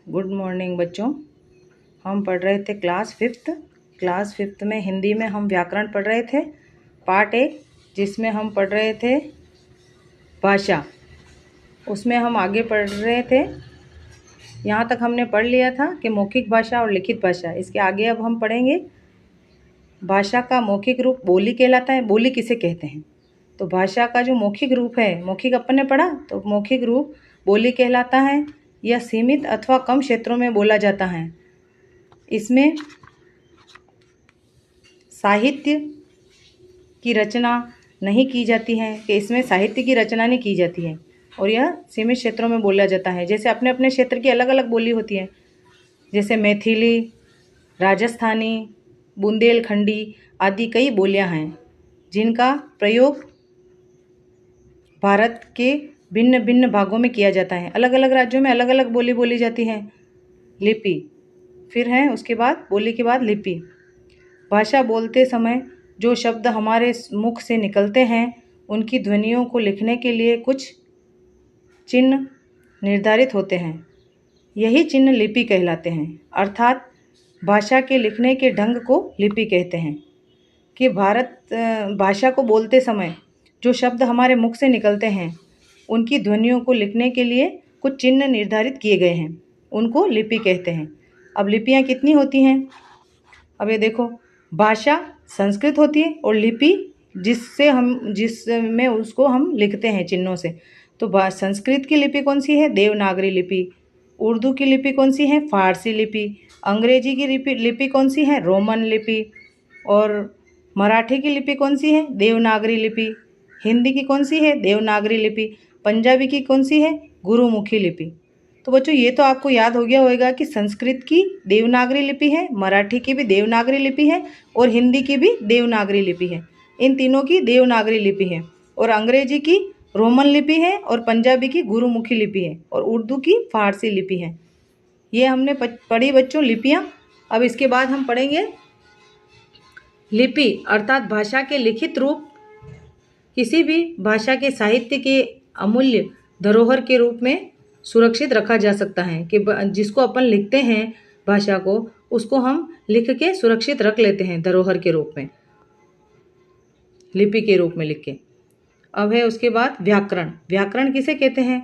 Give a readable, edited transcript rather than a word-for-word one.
Good morning बच्चों। हम पढ़ रहे थे क्लास फिफ्थ में हिंदी में हम व्याकरण पढ़ रहे थे पार्ट 1, जिसमें हम पढ़ रहे थे भाषा। उसमें हम आगे पढ़ रहे थे, यहाँ तक हमने पढ़ लिया था कि मौखिक भाषा और लिखित भाषा। इसके आगे अब हम पढ़ेंगे भाषा का मौखिक रूप बोली कहलाता है। बोली किसे कहते हैं? तो भाषा का जो मौखिक रूप है, मौखिक अपन ने पढ़ा, तो मौखिक रूप बोली कहलाता है। यह सीमित अथवा कम क्षेत्रों में बोला जाता है। इसमें साहित्य की रचना नहीं की जाती है, कि इसमें साहित्य की रचना नहीं की जाती है और यह सीमित क्षेत्रों में बोला जाता है। जैसे अपने अपने क्षेत्र की अलग अलग बोली होती है, जैसे मैथिली, राजस्थानी, बुंदेलखंडी आदि कई बोलियां हैं जिनका प्रयोग भारत के भिन्न भिन्न भागों में किया जाता है। अलग अलग राज्यों में अलग अलग बोली बोली जाती है। लिपि फिर है, उसके बाद बोली के बाद लिपि। भाषा बोलते समय जो शब्द हमारे मुख से निकलते हैं उनकी ध्वनियों को लिखने के लिए कुछ चिन्ह निर्धारित होते हैं। यही चिन्ह लिपि कहलाते हैं। अर्थात भाषा के लिखने के ढंग को लिपि कहते हैं। कि भाषा को बोलते समय जो शब्द हमारे मुख से निकलते हैं उनकी ध्वनियों को लिखने के लिए कुछ चिन्ह निर्धारित किए गए हैं, उनको लिपि कहते हैं। अब लिपियाँ कितनी होती हैं? अब ये देखो, भाषा संस्कृत होती है और लिपि जिसमें उसको हम लिखते हैं चिन्हों से। तो संस्कृत की लिपि कौन सी है? देवनागरी लिपि। उर्दू की लिपि कौन सी है? फारसी लिपि। अंग्रेजी की लिपि कौन सी है? रोमन लिपि। और मराठी की लिपि कौन सी है? देवनागरी लिपि। हिंदी की कौन सी है? देवनागरी लिपि। पंजाबी की कौन सी है? गुरुमुखी लिपि। तो बच्चों ये तो आपको याद हो गया होगा कि संस्कृत की देवनागरी लिपि है, मराठी की भी देवनागरी लिपि है और हिंदी की भी देवनागरी लिपि है। इन तीनों की देवनागरी लिपि है। और अंग्रेजी की रोमन लिपि है और पंजाबी की गुरुमुखी लिपि है और उर्दू की फारसी लिपि है। ये हमने पढ़ी बच्चों लिपियाँ। अब इसके बाद हम पढ़ेंगे लिपि अर्थात भाषा के लिखित रूप। किसी भी भाषा के साहित्य के अमूल्य धरोहर के रूप में सुरक्षित रखा जा सकता है। कि जिसको अपन लिखते हैं भाषा को, उसको हम लिख के सुरक्षित रख लेते हैं धरोहर के रूप में, लिपि के रूप में लिख के। अब है उसके बाद व्याकरण। व्याकरण किसे कहते हैं?